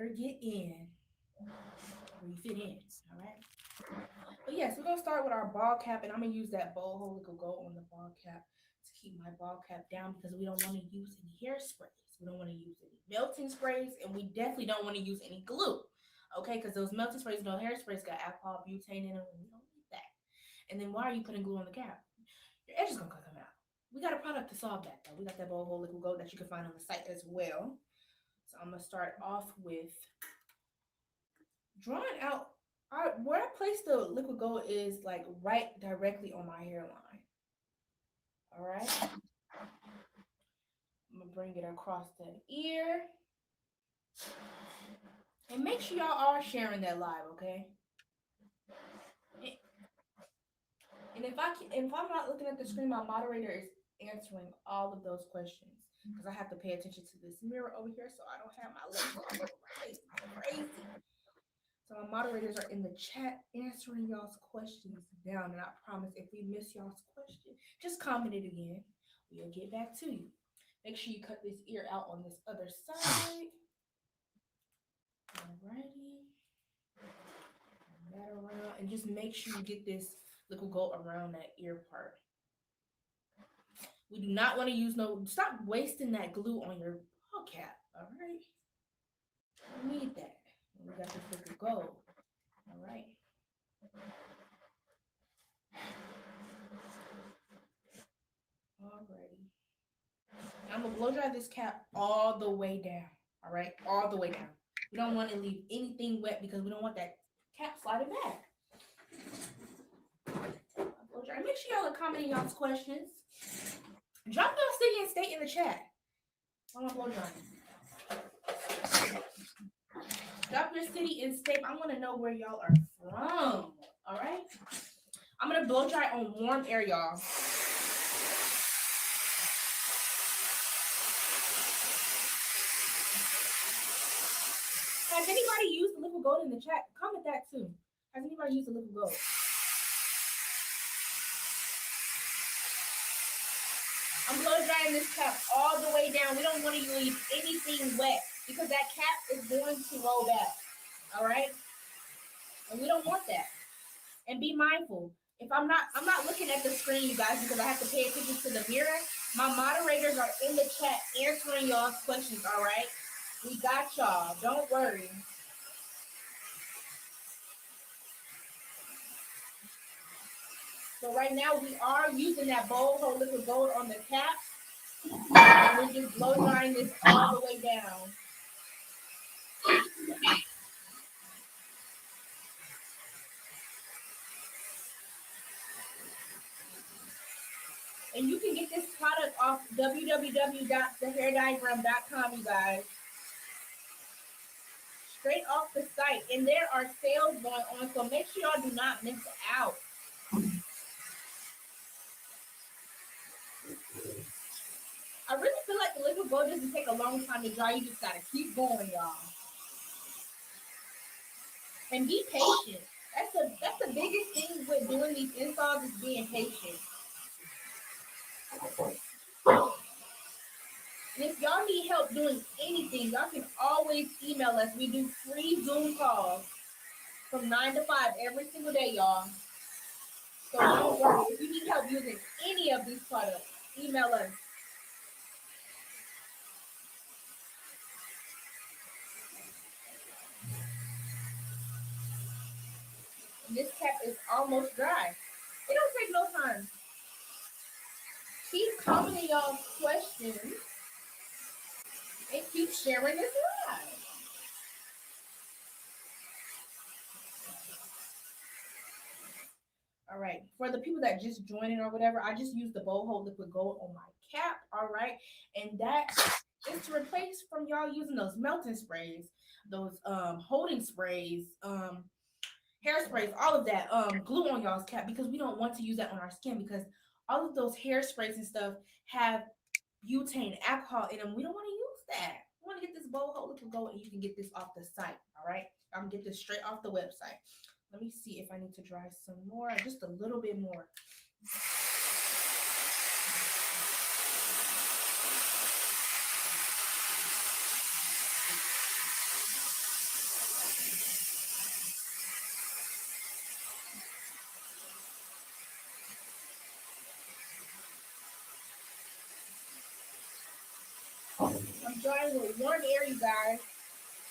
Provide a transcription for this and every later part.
better get in where you fit in. All right. But yes, we're gonna start with our ball cap, and I'm gonna use that bowl hole liquid gold on the ball cap to keep my ball cap down because we don't want to use any hairsprays. We don't want to use any melting sprays, and we definitely don't want to use any glue. Okay, because those melting sprays, no hairsprays got alcohol, butane in them, and we don't need that. And then why are you putting glue on the cap? Your edge is gonna come out. We got a product to solve that though. We got that bowl hole liquid gold that you can find on the site as well. So I'm gonna start off with drawing out where I place the liquid gold is like right directly on my hairline. All right. I'm gonna bring it across that ear. And make sure y'all are sharing that live, okay? And if I'm not looking at the screen, my moderator is answering all of those questions because I have to pay attention to this mirror over here, so I don't have my legs all over my face. Crazy. So my moderators are in the chat answering y'all's questions down, and I promise if we miss y'all's question, just comment it again. We'll get back to you. Make sure you cut this ear out on this other side. Alrighty. Turn that around, and just make sure you get this liquid gold around that ear part. We do not want to use stop wasting that glue on your ball cap. All right. We need that. We got this liquid gold. All right. Alrighty. I'm gonna blow dry this cap all the way down. All right, all the way down. We don't want to leave anything wet because we don't want that cap sliding back. Blow dry. Make sure y'all are commenting y'all's questions. Drop your city and state in the chat. I'm gonna blow dry. Drop your city and state. I want to know where y'all are from. All right. I'm gonna blow dry on warm air, y'all. Has anybody used the liquid gold in the chat? Comment that too. Has anybody used the liquid gold? I'm blow drying this cap all the way down. We don't want to leave anything wet because that cap is going to roll back. All right? And we don't want that. And be mindful. If I'm not looking at the screen, you guys, because I have to pay attention to the mirror. My moderators are in the chat answering y'all's questions, all right? We got y'all. Don't worry. So right now we are using that bowl hole liquid gold on the cap. And we're just blow drying this all the way down. And you can get this product off www.thehairdiagram.com, you guys. Straight off the site. And there are sales going on, so make sure y'all do not miss out. I really feel like the liquid gold doesn't take a long time to dry. You just gotta keep going, y'all. And be patient. That's the biggest thing with doing these installs is being patient. And if y'all need help doing anything, y'all can always email us. We do free Zoom calls from 9 to 5 every single day, y'all. So don't worry. If you need help using any of these products, email us. And this cap is almost dry. It don't take no time. Keep commenting y'all's questions and keep sharing this live. All right, for the people that just joined or whatever, I just used the bowl hole liquid gold on my cap. All right, and that is to replace from y'all using those melting sprays, those holding sprays, hairsprays, all of that glue on y'all's cap because we don't want to use that on our skin because all of those hairsprays and stuff have butane, alcohol in them. We don't want to use that. We want to get this bowl hole liquid gold, and you can get this off the site. All right, I'm gonna get this straight off the website. Let me see if I need to dry some more, just a little bit more. I'm drying with warm air, you guys.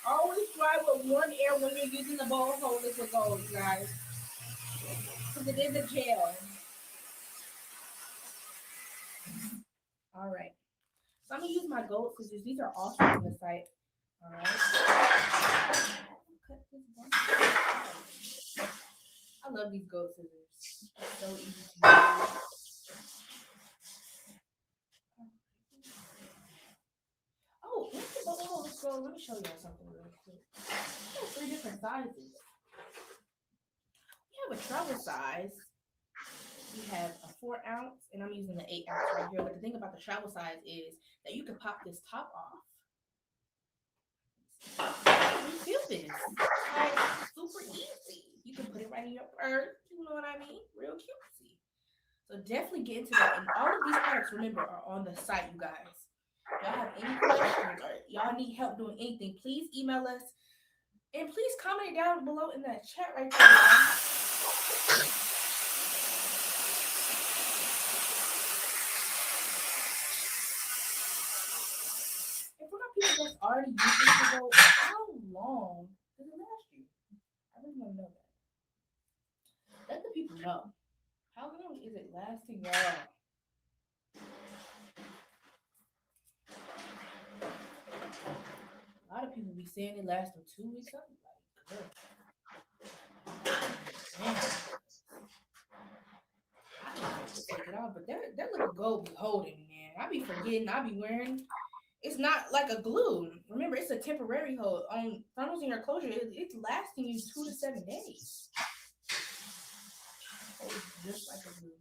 Always dry with warm air when you're using the bowl hold liquid gold, you guys. Because it is a gel. All right. So I'm going to use my gold scissors. These are also on the site. All right. Cut this one. I love these gold scissors. So easy to use. Oh, let's go. Let me show y'all something real quick. We have 3 different sizes. We have a travel size. We have a 4 ounce, and I'm using the 8 ounce right here. But the thing about the travel size is that you can pop this top off. You feel this? Like, super easy. You can put it right in your purse. You know what I mean? Real cutesy. So definitely get into that. And all of these products, remember, are on the site, you guys. Y'all have any questions or y'all need help doing anything, please email us. And please comment it down below in that chat right there, y'all. If we're not people that's already using it, to go, how long does it last you? I really want to know that. Let the people know. How long is it lasting, y'all? A lot of people be saying it lasts for 2 weeks. I'm like, man. I don't have to take it off, but that little gold be holding, man. I be forgetting. I be wearing. It's not like a glue. Remember, it's a temporary hold. On funnels in your closure, it's lasting you 2 to 7 days. Holds just like a glue.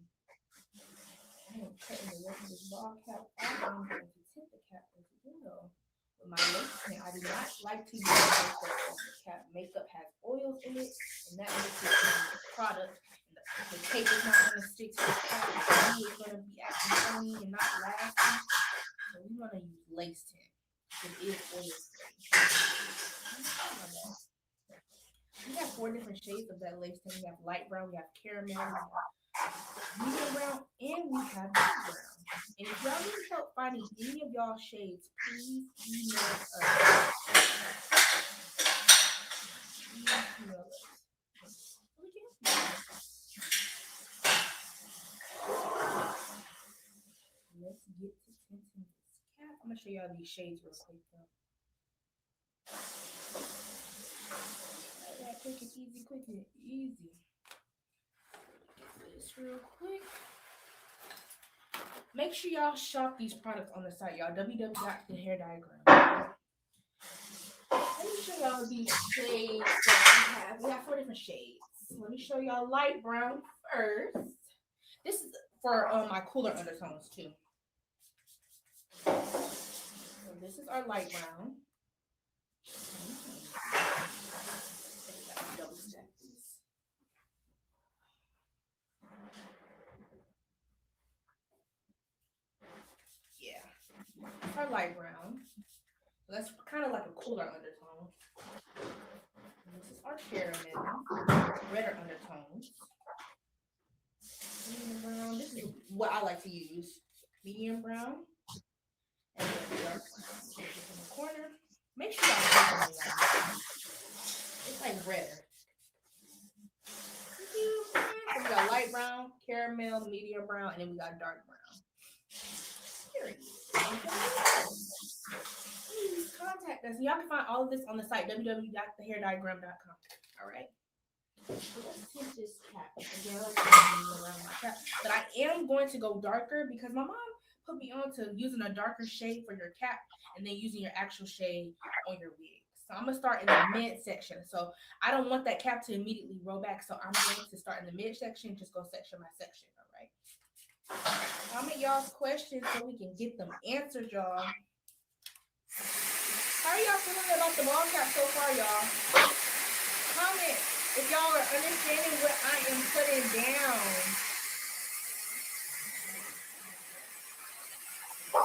I am cutting the rest of this ball cap off. I'm going to tip the cap as well. With my lace pen, I do not like to use makeup on the cap. Makeup has oils in it, and that makes it the product. And the tape is not going to stick to the cap. The glue is going to be acting funny and not lasting. So we want to use lace tint. It is oil free. We have 4 different shades of that lace tint. We have light brown, we have caramel, we have medium brown, and we have dark brown. And if y'all need help finding any of y'all shades, please email us. Let's get to tinting this cap. I'm gonna show y'all these shades real quick though. Yeah, quick and easy, quick and easy. This real quick. Make sure y'all shop these products on the site, y'all. www.thehairdiagram. Let me show y'all these shades that we have. We have 4 different shades. Let me show y'all light brown first. This is for my cooler undertones too. So this is our light brown. Double stack these. Yeah, it's our light brown. So that's kind of like a cooler undertone. And this is our caramel, redder undertones. Medium brown. This is what I like to use. Medium brown. And then dark brown. So in the corner. Make sure y'all like it. It's like redder. So we got light brown, caramel, medium brown, and then we got dark brown. Period. Please contact us. Y'all can find all of this on the site www.thehairdiagram.com. All right. Let's tint this cap. Again, like around my cap. But I am going to go darker because my mom put me on to using a darker shade for your cap and then using your actual shade on your wig. So I'm gonna start in the mid section. So I don't want that cap to immediately roll back. So I'm going to start in the mid section, just go section by section. All right. Comment y'all's questions so we can get them answered, y'all. How are y'all feeling about the ball cap so far, y'all? Comment if y'all are understanding what I am putting down.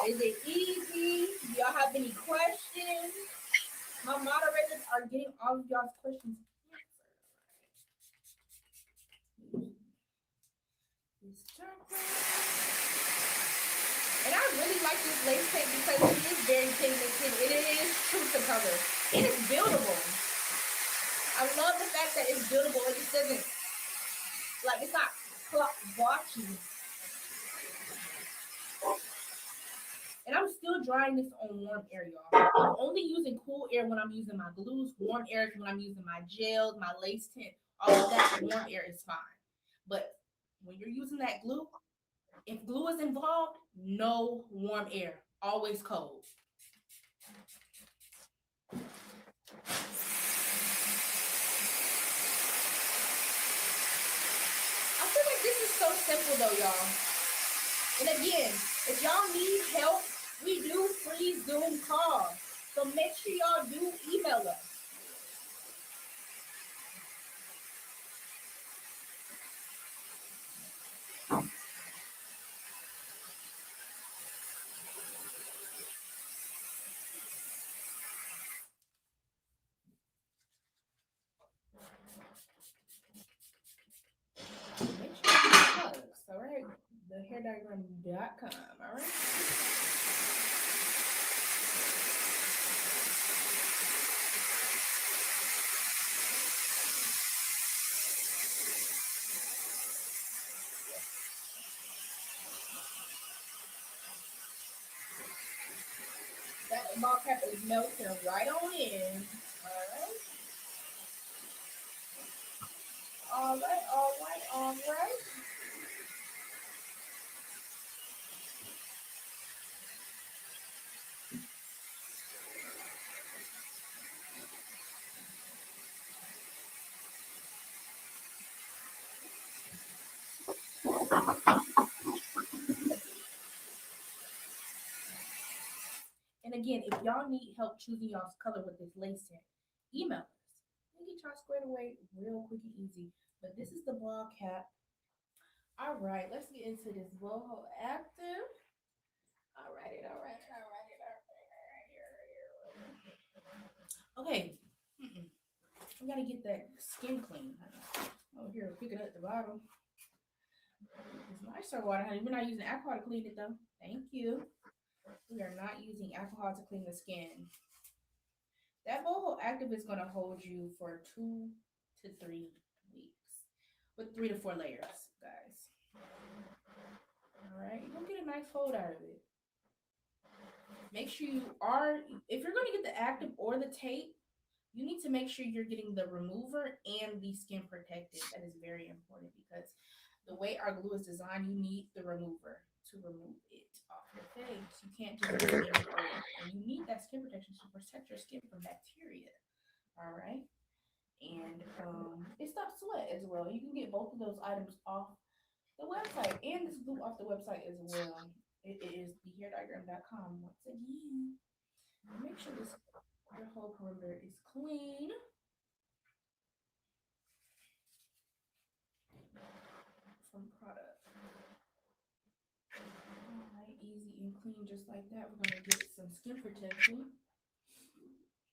Is it easy? Do y'all have any questions? My moderators are getting all of y'all's questions answered. And I really like this lace paint because it is very pigmented and it is true to color. It is buildable. I love the fact that it's buildable. It just doesn't, like, it's not blotchy. And I'm still drying this on warm air, y'all. I'm only using cool air when I'm using my glues. Warm air is when I'm using my gels, my lace tint, all of that. Warm air is fine. But when you're using that glue, if glue is involved, no warm air. Always cold. I feel like this is so simple though, y'all. And again, if y'all need help, we do free Zoom calls. So make sure y'all do email us. Make sure you email us, all right? Thehairdiagram.com, all right? That ball cap is melting right on in. All right. All right. And again, if y'all need help choosing y'all's color with this lace tint, email us. We get y'all squared away real quick and easy. But this is the ball cap. All right, let's get into this boho active. All right. Okay. I gotta get that skin clean. Over here, pick it up at the bottom. It's nicer water, honey. We're not using alcohol to clean it though. Thank you. We are not using alcohol to clean the skin. That boho active is going to hold you for 2 to 3 weeks with 3 to 4 layers, guys. All right, you're going to get a nice hold out of it. Make sure you are, if you're going to get the active or the tape, you need to make sure you're getting the remover and the skin protected. That is very important because the way our glue is designed, you need the remover to remove it off your face. You can't just remove it. And you need that skin protection to protect your skin from bacteria. All right. And it stops sweat as well. You can get both of those items off the website and this glue off the website as well. It is thehairdiagram.com. Once again, make sure your whole perimeter is clean. From product. All right, easy and clean just like that. We're going to get some skin protection.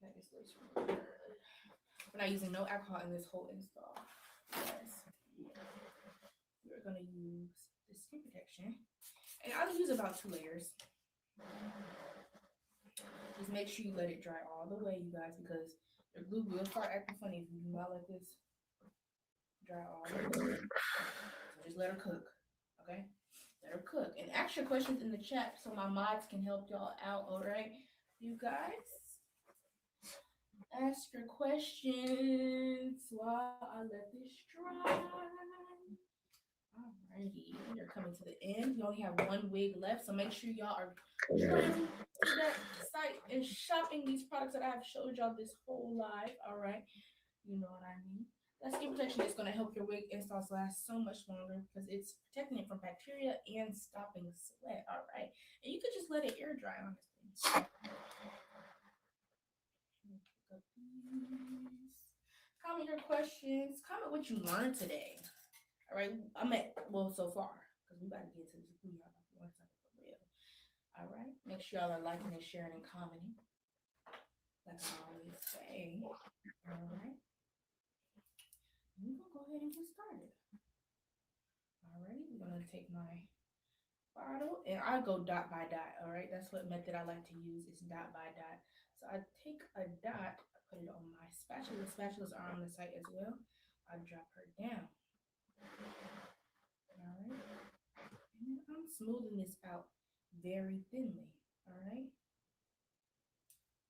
That is this. We're not using no alcohol in this whole install. Yes. We're going to use the skin protection. And I'll use about 2 layers. Just make sure you let it dry all the way, you guys, because your glue will start acting funny if you do not let this dry all the way. So just let her cook, okay? Let her cook. And ask your questions in the chat so my mods can help y'all out, all right? You guys, ask your questions while I let this dry. Alrighty, we are coming to the end. We only have 1 wig left, so make sure y'all are going to that site and shopping these products that I have showed y'all this whole live. All right, you know what I mean. That skin protection is going to help your wig installs last so much longer because it's protecting it from bacteria and stopping sweat. All right, and you could just let it air dry, honestly. Comment your questions. Comment what you learned today. All right, I'm at, well, so far, because we about to get to this glue, y'all about to learn something for real. All right, make sure y'all are liking and sharing and commenting, like I always say. All right, we're gonna go ahead and get started. All right, we're gonna take my bottle, and I go dot by dot. All right, that's what method I like to use is dot by dot. So I take a dot, I put it on my spatula. Spatulas are on the site as well. I drop her down. All right, and I'm smoothing this out very thinly. All right,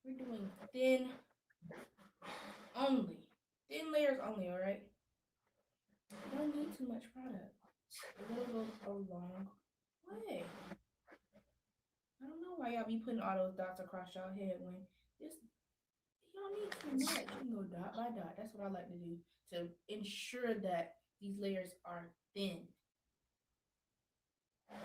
we're doing thin only, thin layers only. All right, you don't need too much product. It'll go a long way. I don't know why y'all be putting all those dots across y'all head when this you don't need too much. You can go dot by dot. That's what I like to do to ensure that these layers are thin. All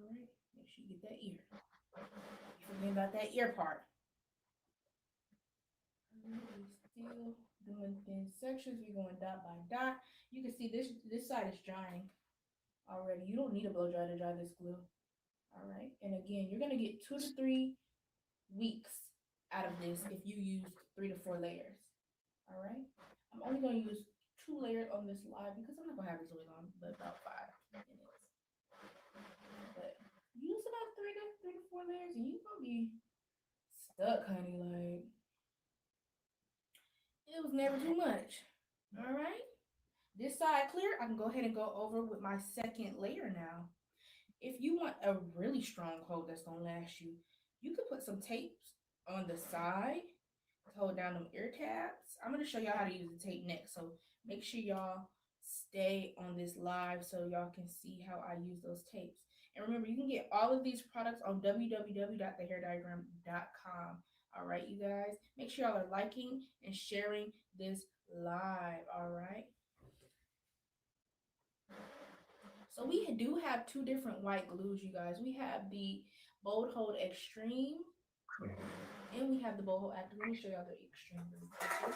right, make sure you get that ear. You forget about that ear part. We're still doing thin sections. We're going dot by dot. You can see this side is drying already. You don't need a blow dry to dry this glue. All right, and again, you're gonna get 2 to 3 weeks out of this if you use 3 to 4 layers. All right, I'm only going to use 2 layers on this live because I'm not going to have this really long, but about 5 minutes. But use about 3 to 4 layers and you're going to be stuck, honey. Like, it was never too much. All right, this side clear. I can go ahead and go over with my second layer now. If you want a really strong coat that's going to last you, you could put some tapes on the side to hold down them ear tabs. I'm going to show y'all how to use the tape next. So make sure y'all stay on this live so y'all can see how I use those tapes. And remember, you can get all of these products on www.thehairdiagram.com. All right, you guys. Make sure y'all are liking and sharing this live. All right. So we do have 2 different white glues, you guys. We have the Bold Hold Extreme, and we have the Bold Hold Active. Let me show y'all the Extreme really quickly.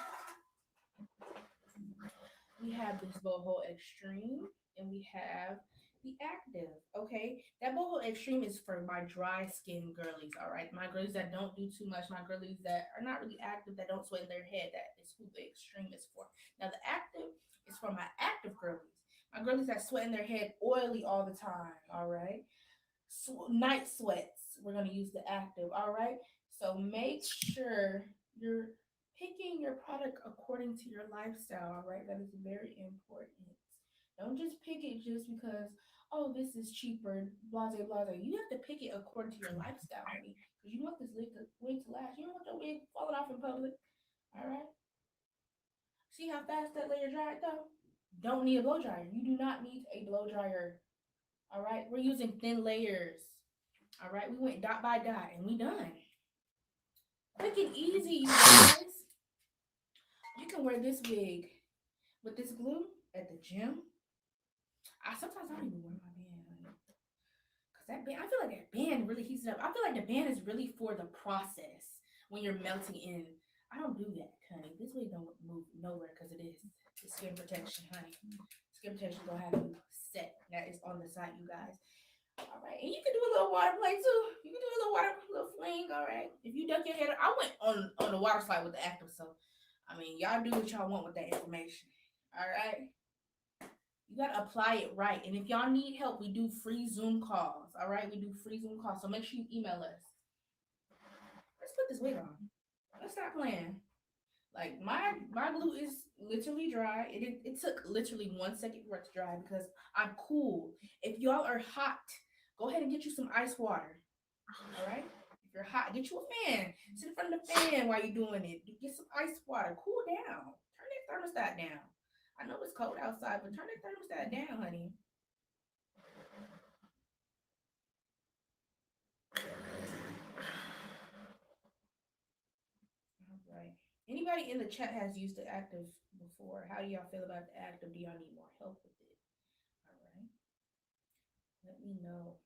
We have this Bold Hold Extreme, and we have the Active. Okay, that Bold Hold Extreme is for my dry skin girlies. All right, my girlies that don't do too much, my girlies that are not really active, that don't sweat in their head. That is who the Extreme is for. Now the Active is for my active girlies. My girlies that sweat in their head oily all the time. All right, night sweats. We're gonna use the Active. All right, so make sure you're picking your product according to your lifestyle. All right, that is very important. Don't just pick it just because, oh, this is cheaper, blah blah blah. You have to pick it according to your lifestyle, honey, because you want this wig to last. You don't want your wig falling off in public. All right, see how fast that layer dried though. Don't need a blow dryer. You do not need a blow dryer. All right, we're using thin layers. All right, we went dot by dot and we done. Quick and easy, you guys. You can wear this wig with this glue at the gym. Sometimes I don't even wear my band, honey. Cause that band, I feel like that band really heats it up. I feel like the band is really for the process when you're melting in. I don't do that, honey. This wig don't move nowhere because it is. It's skin protection, honey. Skin protection gonna have you set. That is on the side, you guys. All right, and you can do a little water play too. You can do a little little fling. All right. If you duck your head, I went on the water slide with the Active, so I mean, y'all do what y'all want with that information. All right. You gotta apply it right, and if y'all need help, we do free Zoom calls. All right, we do free Zoom calls, so make sure you email us. Let's put this wig on. Let's stop playing. Like my glue is literally dry. It took literally 1 second for it to dry because I'm cool. If y'all are hot, go ahead and get you some ice water. All right. If you're hot, get you a fan. Sit in front of the fan while you're doing it. Get some ice water. Cool down. Turn that thermostat down. I know it's cold outside, but turn that thermostat down, honey. All right. Anybody in the chat has used the Active before? How do y'all feel about the Active? Do y'all need more help with it? All right. Let me know.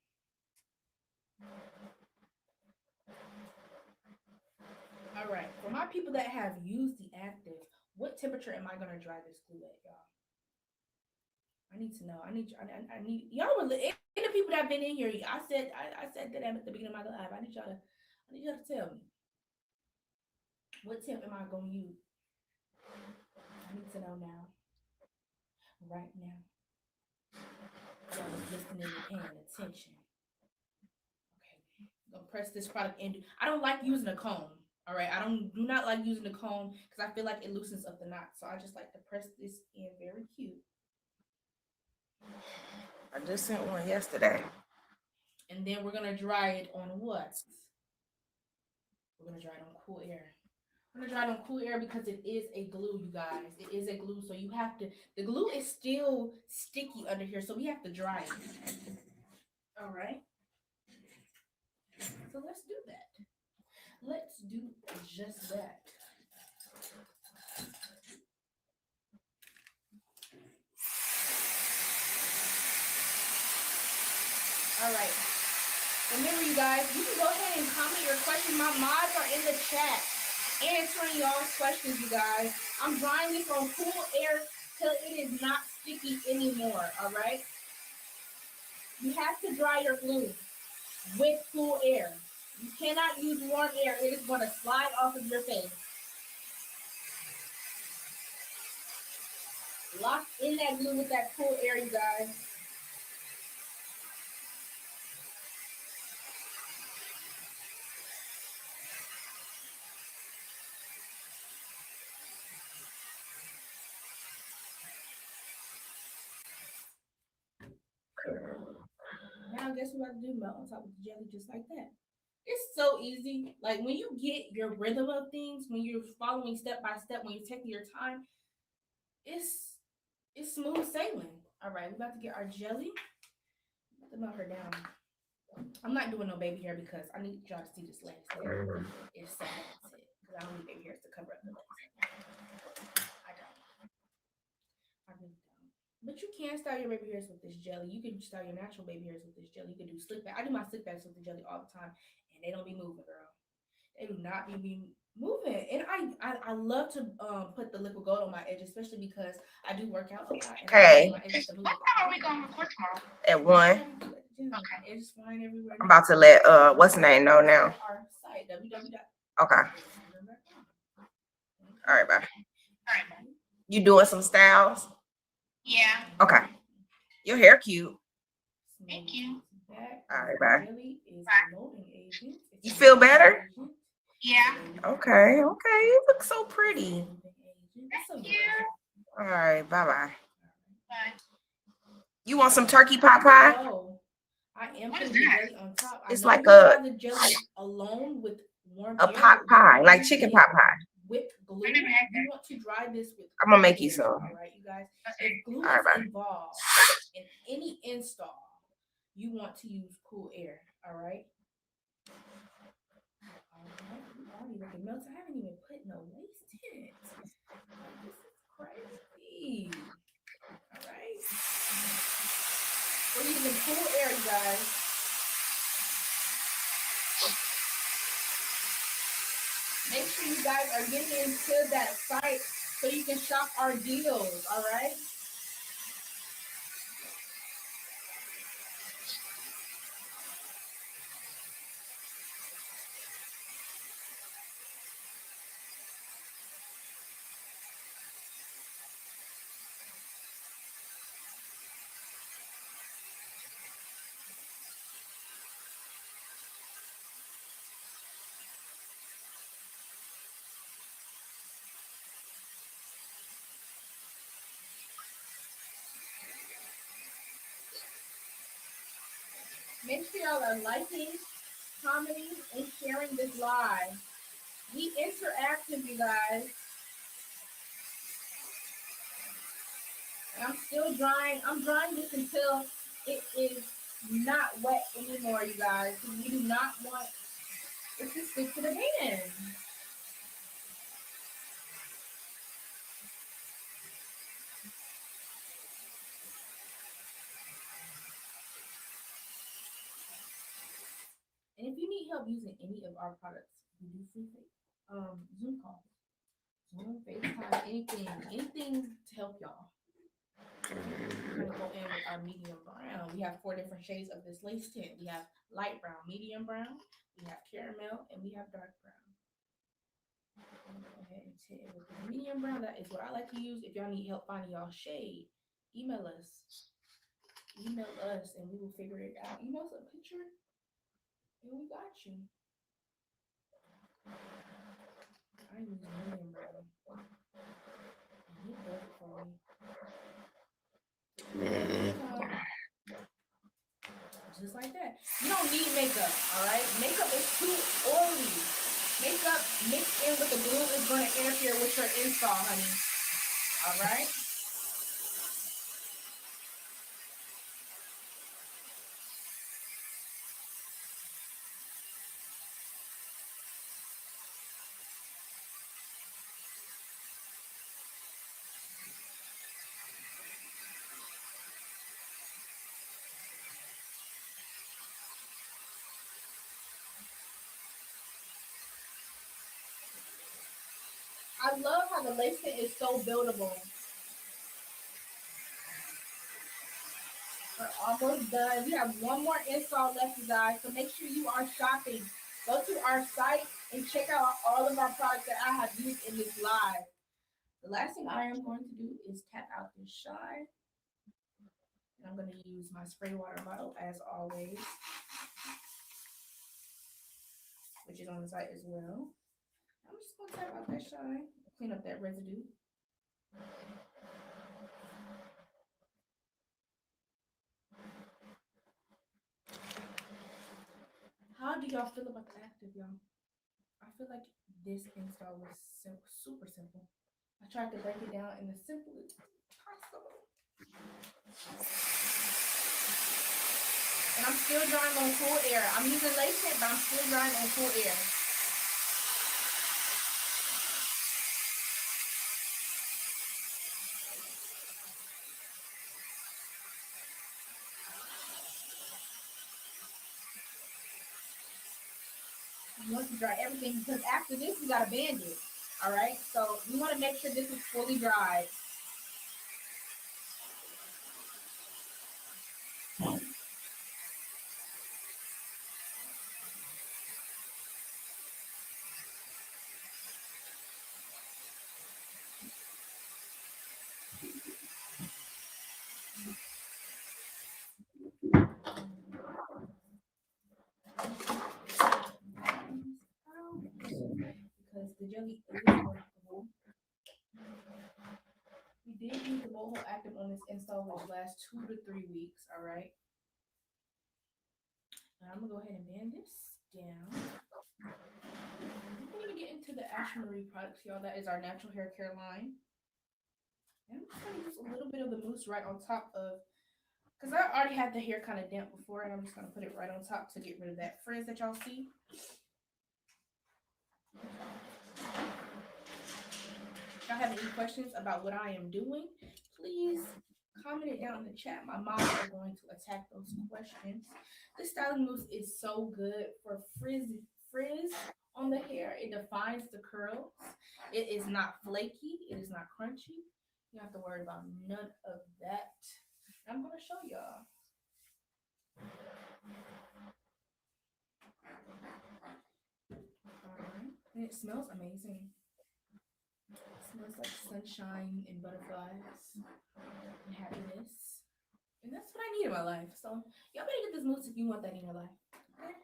All right. For my people that have used the Active, what temperature am I gonna dry this glue at, y'all? I need to know. I need y'all were the people that have been in here. I said that at the beginning of my live. I need y'all to tell me. What temp am I gonna use? I need to know now. Right now. Y'all was listening and paying attention. Okay, I'm gonna press this product in. I don't like using a comb. All right, do not like using the comb because I feel like it loosens up the knot. So I just like to press this in very cute. I just sent one yesterday. And then we're gonna dry it on what? We're gonna dry it on cool air. I'm gonna dry it on cool air because it is a glue, you guys. It is a glue, so you have to. The glue is still sticky under here, so we have to dry it. All right. So let's do that. Let's do just that. All right. Remember, you guys, you can go ahead and comment your questions. My mods are in the chat answering y'all's questions, you guys. I'm drying this on cool air till it is not sticky anymore, all right? You have to dry your glue with cool air. You cannot use warm air. It is going to slide off of your face. Lock in that glue with that cool air, you guys. Now, guess what I do? Melt on top of the jelly just like that. It's so easy. Like when you get your rhythm of things, when you're following step by step, when you're taking your time, it's smooth sailing. All right, we're about to get our jelly. I'm about to melt her down. I'm not doing no baby hair because I need y'all to see this last hair. It's so that's it. Because I don't need baby hairs to cover up the legs. I don't. I really don't. But you can style your baby hairs with this jelly. You can style your natural baby hairs with this jelly. You can do slick back. I do my slick backs with the jelly all the time, and they don't be moving, girl. They do not be moving. And I love to put the liquid gold on my edge, especially because I do work out a lot. And Hey. my edges to move. What time are we going to record tomorrow? At 1. Okay. It's flying everywhere. I'm about to let what's the name know now. Our site www. Okay. All right, bye. All right. You doing some styles? Yeah. Okay. Your hair cute. Thank you. All right, bye. Bye. You feel better? Yeah. Okay. You look so pretty. Thank you. All right. Bye-bye. Bye. You want some turkey pot pie? I am What is putting the that? jelly on top. It's I know like you a- try the jelly alone with warm A air, pot but pie, when like you chicken get pot pie. Whipped glue. I never had You that. want to dry this with. I'm gonna make you cool some. air, all right, you guys. Okay. If glue All right, is bye. involved in any install, you want to use cool air. All right. All right. You already looking melted. I haven't even put no lace tint. This is crazy. All right. We're using cool air, you guys. Make sure you guys are getting into that site so you can shop our deals, all right? Make sure y'all are liking, commenting, and sharing this live. Be interactive, you guys. And I'm still drying. I'm drying this until it is not wet anymore, you guys. We do not want it to stick to the pan. And if you need help using any of our products, we do free Zoom calls, Zoom, FaceTime, anything to help y'all. We're gonna go in with our medium brown. We have 4 different shades of this lace tint. We have light brown, medium brown, we have caramel, and we have dark brown. I'm gonna go ahead and tint it with the medium brown. That is what I like to use. If y'all need help finding y'all shade, email us. email us and we will figure it out. Email us a picture and we got you. I use Medium Rare. And it does it for me. Just like that. You don't need makeup, all right? Makeup is too oily. Makeup mixed in with the glue is going to interfere with your install, honey. All right? I love how the lacing is so buildable. We're almost done. We have one more install left, you guys. So make sure you are shopping. Go to our site and check out all of our products that I have used in this live. The last thing I am going to do is tap out this shine. And I'm going to use my spray water bottle as always, which is on the site as well. I'm just going to tap out that shine, clean up that residue. How do y'all feel about the active, y'all? I feel like this install was super simple. I tried to break it down in the simplest possible. And I'm still drying on cool air. I'm using lace tint, but I'm still drying on cool air. You want to dry everything because after this we gotta band it. All right, so you want to make sure this is fully dried. Because the jelly is workable. We did use the Boho Active on this install, which lasts 2 to 3 weeks. All right. Now I'm gonna go ahead and band this down. We're gonna get into the Ashley Marie products, y'all. That is our natural hair care line. And I'm just gonna use a little bit of the mousse right on top of, because I already had the hair kind of damp before, and I'm just gonna put it right on top to get rid of that frizz that y'all see. If y'all have any questions about what I am doing, please comment it down in the chat. My mom are going to attack those questions. This styling mousse is so good for frizz on the hair. It defines the curls. It is not flaky. It is not crunchy. You don't have to worry about none of that. I'm going to show y'all. And it smells amazing. It smells like sunshine and butterflies and happiness. And that's what I need in my life. So y'all better get this mousse if you want that in your life. Okay?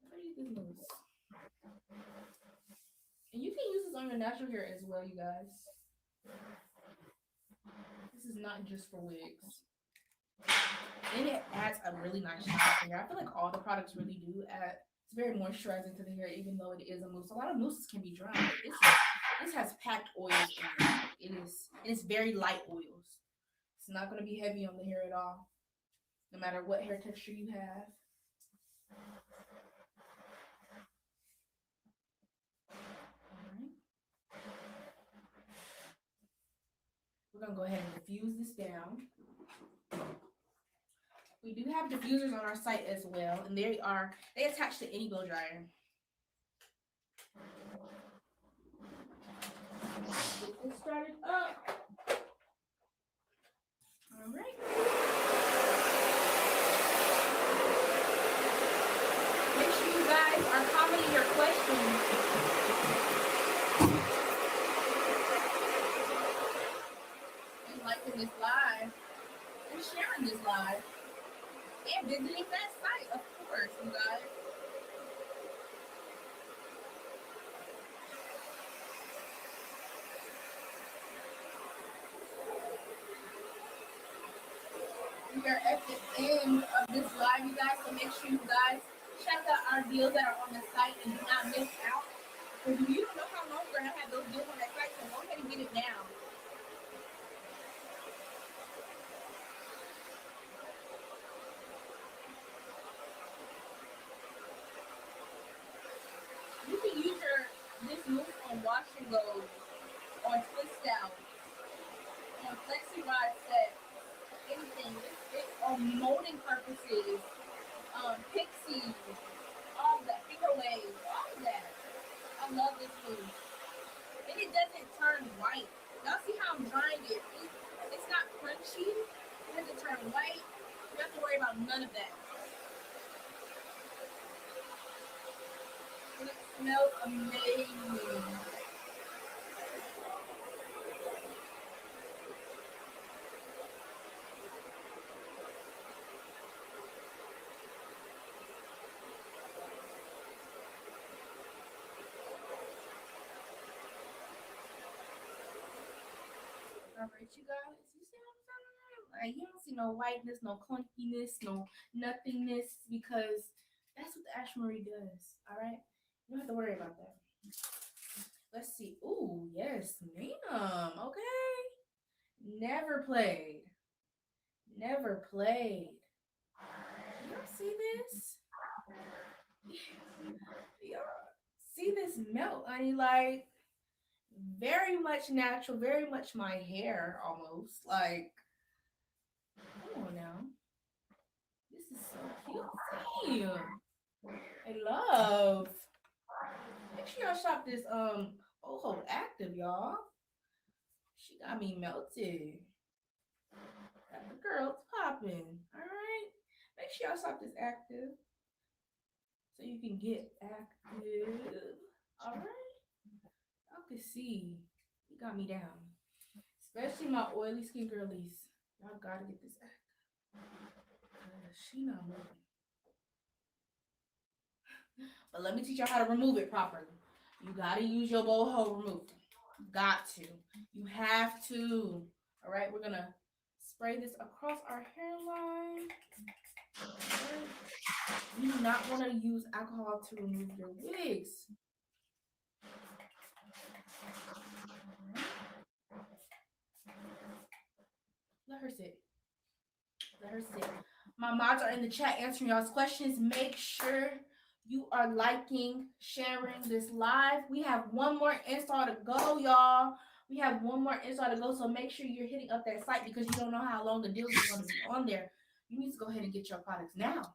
You better get this mousse. And you can use this on your natural hair as well, you guys. This is not just for wigs. And it adds a really nice shine to hair. I feel like all the products really do add. It's very moisturizing to the hair, even though it is a mousse. A lot of mousses can be dry. This has packed oils in it. It's very light oils. It's not going to be heavy on the hair at all, no matter what hair texture you have. All right. We're going to go ahead and diffuse this down. We do have diffusers on our site as well, and they attach to any blow dryer. Get this started up. All right. Make sure you guys are commenting your questions. And liking this live. And sharing this live and visiting that site, of course, you guys. We are at the end of this live, you guys, so make sure you guys check out our deals that are on the site and do not miss out. Because you don't know how long we're going to have those deals on that site, so go ahead and get it now. You can use this move on wash and go, on twist out, on flexi rod set, anything. It's on molding purposes, pixies, all that, finger waves, all of that. I love this move. And it doesn't turn white. Y'all see how I'm drying it? It's not crunchy. It doesn't turn white. You don't have to worry about none of that. And it smells amazing. Alright, you guys, you see what I'm saying? Like, you don't see no whiteness, no clunkiness, no nothingness, because that's what the Ashmarie does. Alright? You don't have to worry about that. Let's see. Ooh, yes, ma'am. Okay. Never played. Never played. Y'all see this? Y'all see this melt, honey? Like, very much natural, very much my hair almost. Like, come on now. This is so cute. Damn. I love. Make sure y'all shop this Oho Active, y'all. She got me melted. Got the girls popping. Alright. Make sure y'all shop this Active. So you can get active. Alright. Y'all can see. You got me down. Especially my oily skin girlies. Y'all gotta get this active. She not moving. But let me teach y'all how to remove it properly. You gotta use your boho remover. Got to. You have to. Alright, we're gonna spray this across our hairline. You do not want to use alcohol to remove your wigs. Let her sit. Let her sit. My mods are in the chat answering y'all's questions. Make sure you are liking, sharing this live. We have one more install to go, y'all. We have one more install to go, so make sure you're hitting up that site because you don't know how long the deal is going to be on there. You need to go ahead and get your products now.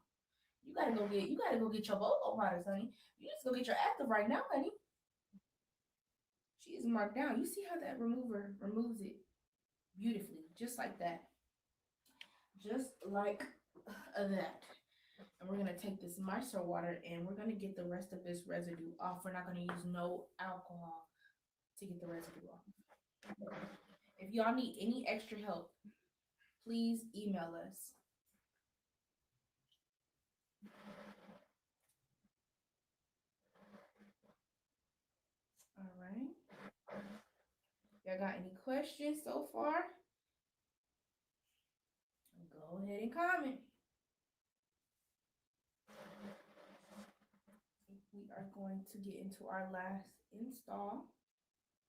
You gotta go get your BOGO products, honey. You need to go get your active right now, honey. She is marked down. You see how that remover removes it beautifully, just like that. Just like that. And we're gonna take this micellar water and we're gonna get the rest of this residue off. We're not gonna use no alcohol to get the residue off. If y'all need any extra help, please email us. All right. Y'all got any questions so far? Go ahead and comment. We are going to get into our last install.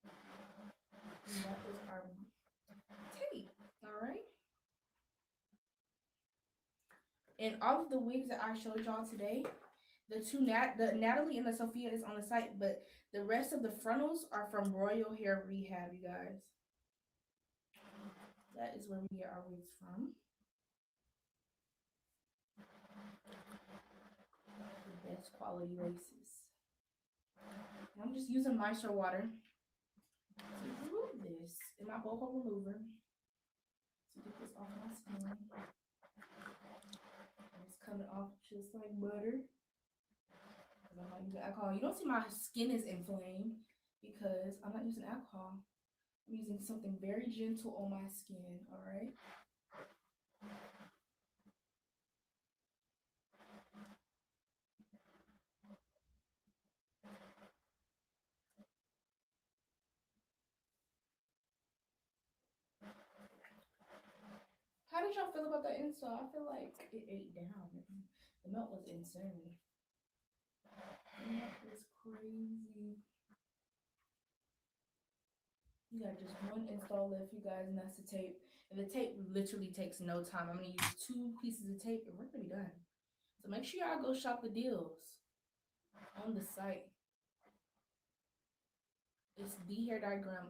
And that is our tape. All right. And all of the wigs that I showed y'all today, the Natalie and the Sophia is on the site, but the rest of the frontals are from Royal Hair Rehab, you guys. That is where we get our wigs from. The best quality laces. And I'm just using micellar water to remove this in my boho remover to get this off my skin. And it's coming off just like butter. I'm not using alcohol. You don't see my skin is inflamed because I'm not using alcohol. I'm using something very gentle on my skin, all right? what y'all feel about that install? I feel like it ate down. The melt was insane. The melt was crazy. You got just one install left, you guys, and that's the tape. And the tape literally takes no time. I'm gonna use 2 pieces of tape and we're gonna be done. So make sure y'all go shop the deals on the site. It's thehairdiagram.com.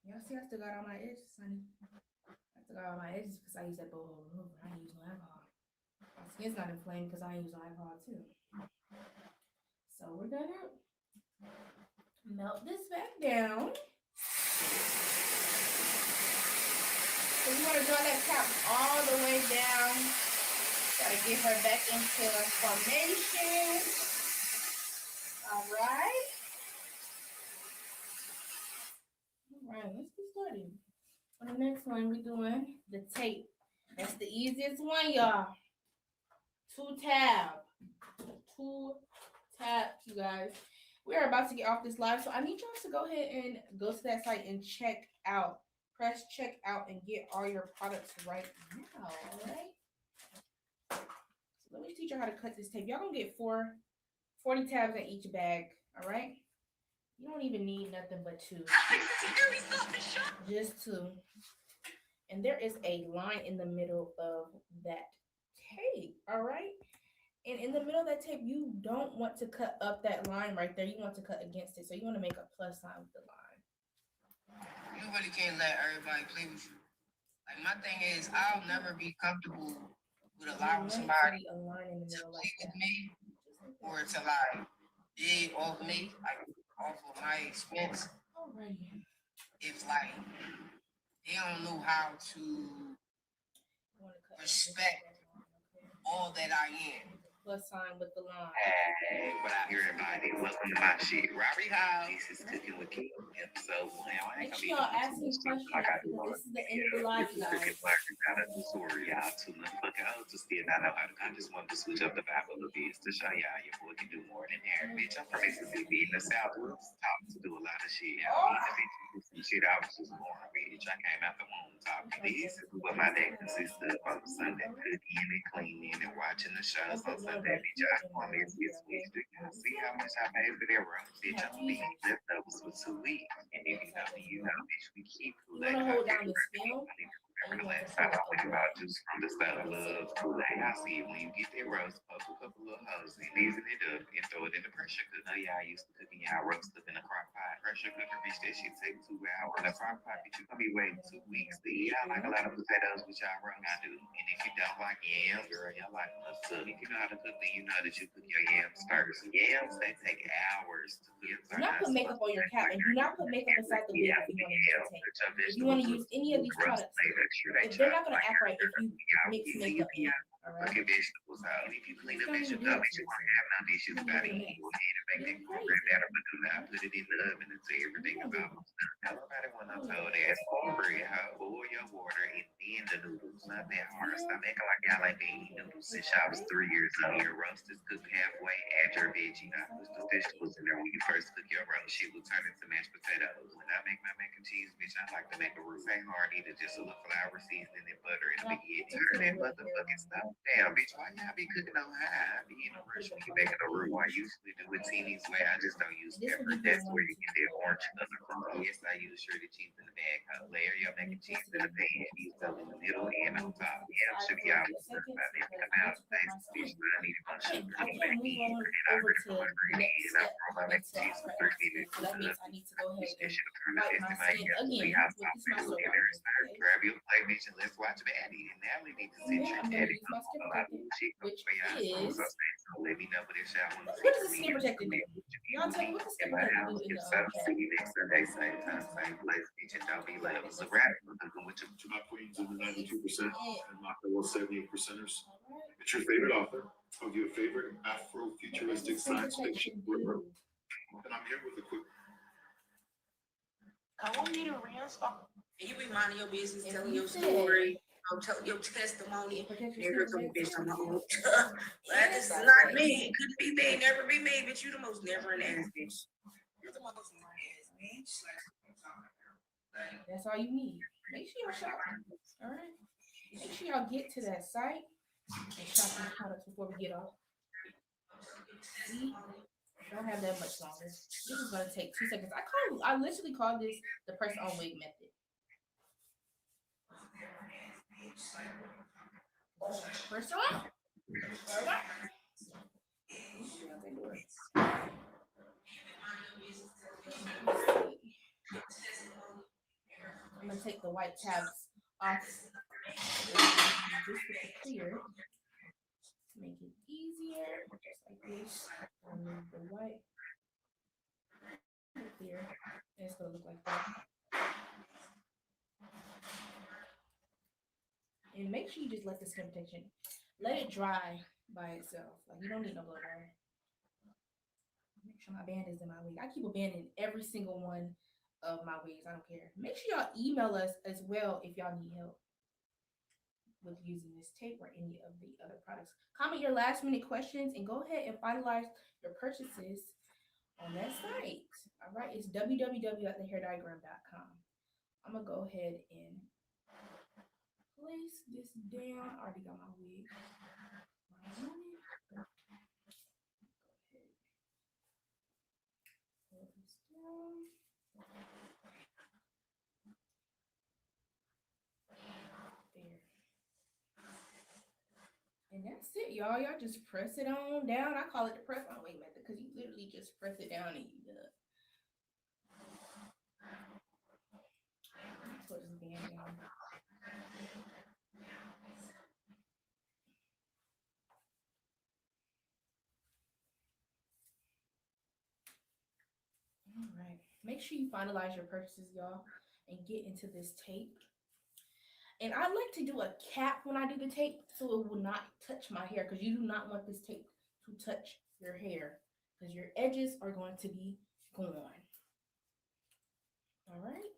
Y'all see, I still got all my edges, honey. I still got all my edges because I use that boho remover. I ain't use no alcohol. My skin's not inflamed because I ain't use no alcohol too. So we're gonna melt this back down. So you want to draw that cap all the way down. Gotta get her back into formation. All right. All right, let's get started. For the next one, we're doing the tape. That's the easiest one, y'all. 2 tab, you guys. We're about to get off this live, so I need y'all to go ahead and go to that site and check out. Press check out and get all your products right now. All right. So let me teach you how to cut this tape. Y'all gonna get 40 tabs in each bag. All right. You don't even need nothing but 2. Just 2. And there is a line in the middle of that tape. All right. And in the middle of that tape, you don't want to cut up that line right there. You want to cut against it. So you want to make a plus sign with the line. You really can't let everybody play with you. Like, my thing is, I'll never be comfortable with allowing somebody a line in the to middle play like with that. me or to like dig off me, like off of my expense. Alrighty. If like they don't know how to respect all that I am. Plus sign with the line. Hey, what up, everybody? Welcome to my shit, Robbery House. This is Cooking with King, episode 1. I Make ain't sure y'all ask me questions because this is the end of the live, This is guys. Cooking Market out of the story. Y'all too much fucking hoes to still not know how to. I just wanted to switch up the vibe a little bit to show y'all your boy can do more than hair, bitch. I'm from Mississippi in the Southwest. Talking to do a lot of shit. Some shit I was just born, bitch. I came out the womb talking. This is what my day consists of on Sunday. Cooking and cleaning and watching the shows on Sunday. Bitch, I want this week. See how much I paid for that room, bitch. I'm being leftovers for 2 weeks. And if you know, bitch, we keep You want to hold down the scale? Remember the last time I talked about juice from the stove. Love Kool-Aid. I see it when you get that roast, poke a couple little hoes and season it up and throw it in the pressure cooker. Know y'all used to cooking y'all roast up in a crock pot. Pressure cooker, bitch, that shit take 2 hours. In a crock pot, bitch, you gonna be waiting 2 weeks to eat. I like a lot of potatoes, which y'all wrong I do. And if you don't like yams, girl, y'all like them too. If you know how to cook, then you know that you cook your yams first. Yams, they take hours to cook. Do not put makeup on your cap, and do not put makeup inside the wig if you want to use tape. If you want to use any of these products, they're not going to act right if you mix makeup in. All right. Look at vegetables out. If you clean up vegetables, you want to have no dishes about it. You go ahead and make that cornbread batter, but do not put it in the oven until everything about it. Nobody want no cold ass cornbread. Boil your water and then the noodles. Not that hard. Stop acting like y'all ain't been eating noodles since y'all was 3 years old. Your roast is cooked halfway. Add your veggie. Not put the vegetables in there when you first cook your roast. Shit will turn into mashed potatoes. When I make my mac and cheese, bitch, I like to make a roux hard. Either just a little flour seasoning and butter and a baguette. Turn that motherfucking stuff down, bitch. Why y'all be cooking on high? I be in a rush when you making a roux. I usually do it Teeny's way. I just don't use pepper. That's where you get that orange color from. Yes, I use shredded cheese in the bag. Layer your mac and cheese in the pan. Use them in the middle and on top. Yeah, should be out about that amount of space. Bitch, but I need one sugar. I can't move on over to the next step until I prep. So that means I need to go ahead and wipe my skin again with this muscle water. Grab your plate, bitch, and let's watch Maddie. And now we need to sit your daddy. Which is, Let me know what this y'all want to see. what does the skin protector do? Y'all tell me what the skin protector do in the See you next Sunday, same time, same place, bitch, and don't be late. It's a wrap. My queens in the 92% and my fellow 78 percenters. It's your favorite author of your favorite Afro-futuristic science fiction book. And I'm here with a quick. I won't need a real song. You be minding your business, If telling you your said story. tell your testimony. Protect And your here skin, come the bitch on my baby. own. Well, this is not me. It couldn't be me. Never be me. Bitch, you the most never an ass bitch. You're the most never ass bitch. That's all you need. Make sure y'all shop. All right. Make sure y'all get to that site and shop these products before we get off. See? Don't have that much longer. This is gonna take 2 seconds. I literally call this the press on wig method. Press on. All right. I'm gonna take the white tabs off just with the clear to make it easier, just like this. Remove the white, the clear, and it's gonna look like that. And make sure you just let the skin protection, let it dry by itself. Like you don't need no blow dryer. Make sure my band is in my wig. I keep a band in every single one of my wigs. I don't care. Make sure y'all email us as well if y'all need help with using this tape or any of the other products. Comment your last minute questions and go ahead and finalize your purchases on that site. All right, it's www.thehairdiagram.com. I'm gonna go ahead and place this down. I already got my wig. Pull this down. There. And that's it, y'all. Y'all just press it on down. I call it the press on wig method because you literally just press it down and you done. Put this band down. All right. Make sure you finalize your purchases, y'all, and get into this tape. And I like to do a cap when I do the tape so it will not touch my hair because you do not want this tape to touch your hair because your edges are going to be gone. All right.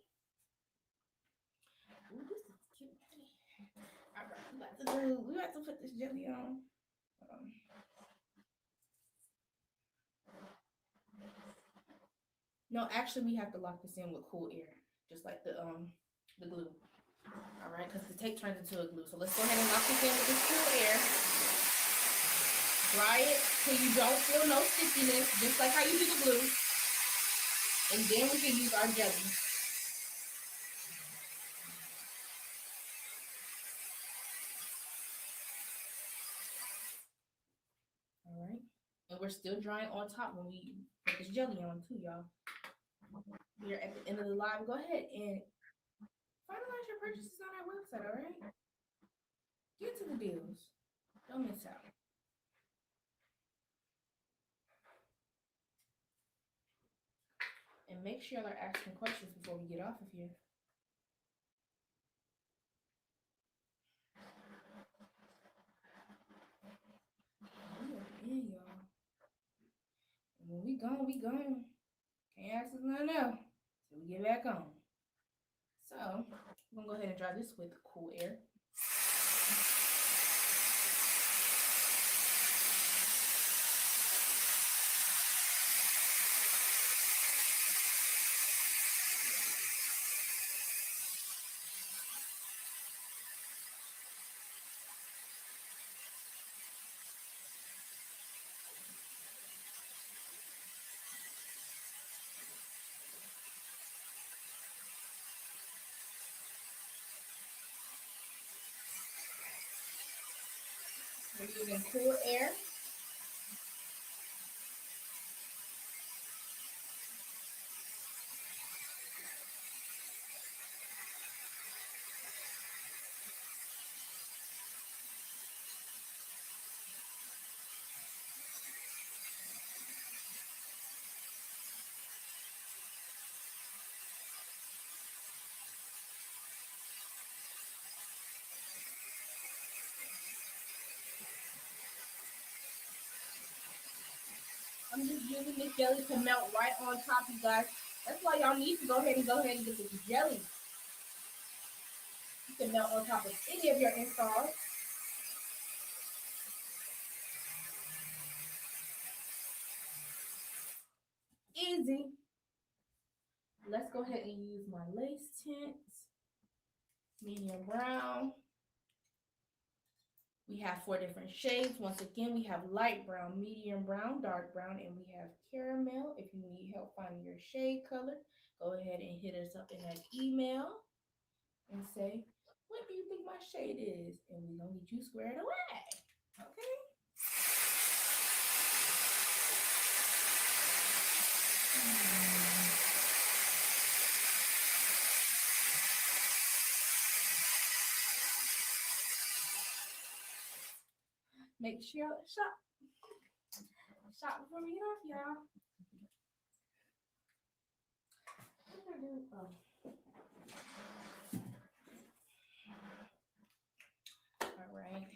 Ooh, this is cute. All right, we got to put this jelly on. No, actually, we have to lock this in with cool air, just like the glue. All right, because the tape turns into a glue. So let's go ahead and lock this in with this cool air. Dry it till you don't feel no stickiness, just like how you do the glue. And then we can use our jelly. All right, and we're still drying on top when we put this jelly on too, y'all. We're at the end of the live. Go ahead and finalize your purchases on our website, all right? Get to the deals. Don't miss out. And make sure y'all are asking questions before we get off of here. We are in, y'all. And when we gone, we gone. Can't ask us nothing else till we get back on. So, I'm gonna go ahead and dry this with cool air. We're using cool air. I'm just using this jelly to melt right on top, you guys. That's why y'all need to go ahead and get this jelly. You can melt on top of any of your installs. Easy. Let's go ahead and use my lace tint, medium brown. We have 4 different shades. Once again, we have light brown, medium brown, dark brown, and we have caramel. If you need help finding your shade color, go ahead and hit us up in that email and say, what do you think my shade is? And we're going to get you squared away. Okay? Make sure y'all shop before we get off, y'all. What did I do? Oh. All right.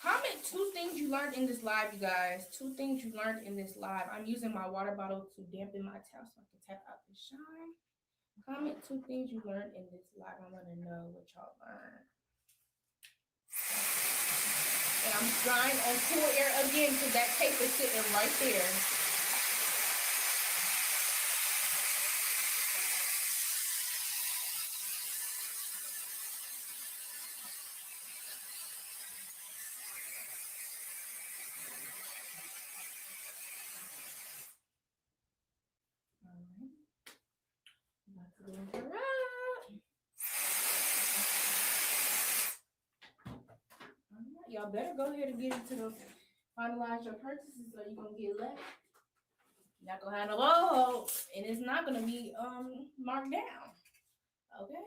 Comment 2 things you learned in this live, you guys. 2 things you learned in this live. I'm using my water bottle to dampen my towel so I can tap out the shine. Comment 2 things you learned in this live. I want to know what y'all learned. And I'm drying on cool air again because that tape is sitting right there. Y'all better go ahead and get into the finalize your purchases or you're gonna get left. You're not gonna have no logo and it's not gonna be marked down. Okay.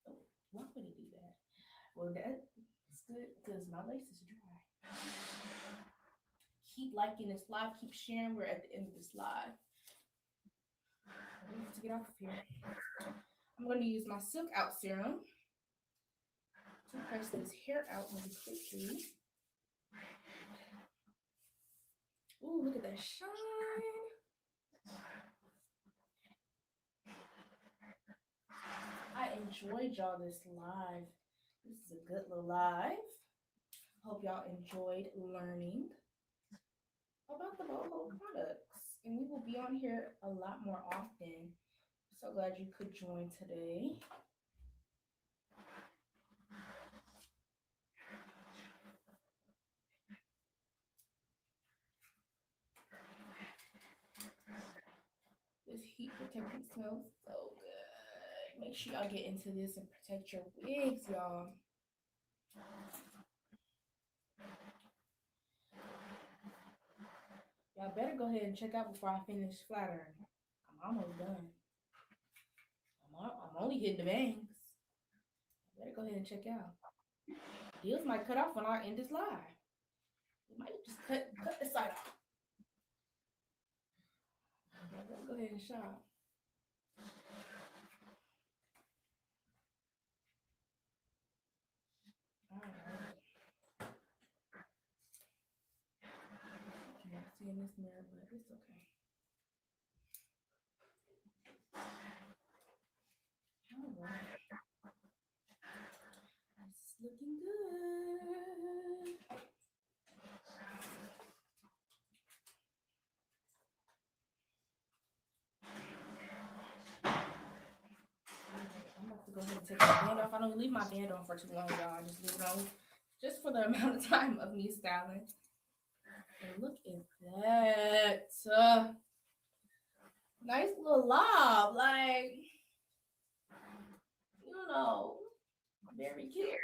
Oh, why would it do that? Well, that's good because my lace is dry. Keep liking this live, keep sharing. We're at the end of this live. I need to get off of here. I'm going to use my Silk Out serum to press this hair out really quickly. Ooh, look at that shine. I enjoyed y'all this live. This is a good little live. Hope y'all enjoyed learning about the Boho products. And we will be on here a lot more often. So glad you could join today. This heat protectant smells so good. Make sure y'all get into this and protect your wigs, y'all. Y'all better go ahead and check out before I finish flattering. I'm almost done. I'm only hitting the bangs. Better go ahead and check out. Deals might cut off when I end this live. We might just cut the side off. Let's go ahead and shop. All right. Can't see in this mirror, but it's okay. All right. It's looking good. I'm about to go ahead and take my band off. I don't leave my band on for too long, y'all. I just leave it on just for the amount of time of me styling. And look at that. Nice little lob. Like, you know, very cute.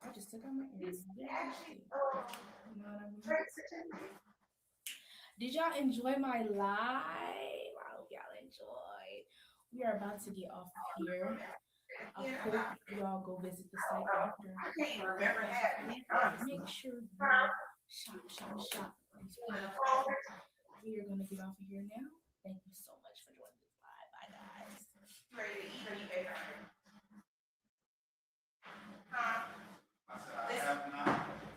I just took out my ears. You know what I mean? Did y'all enjoy my live? I hope y'all enjoyed. We are about to get off of here. I hope y'all go visit the site after. I can't remember that. Make sure you shop. We are going to get off of here now. Thank you so much for joining this live. Bye, guys. Ready to eat or you better?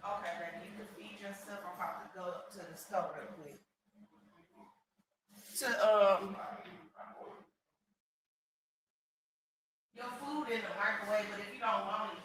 Okay, baby, you can feed yourself. I'm about to go up to the store real quick. To microwave, but if you don't want it,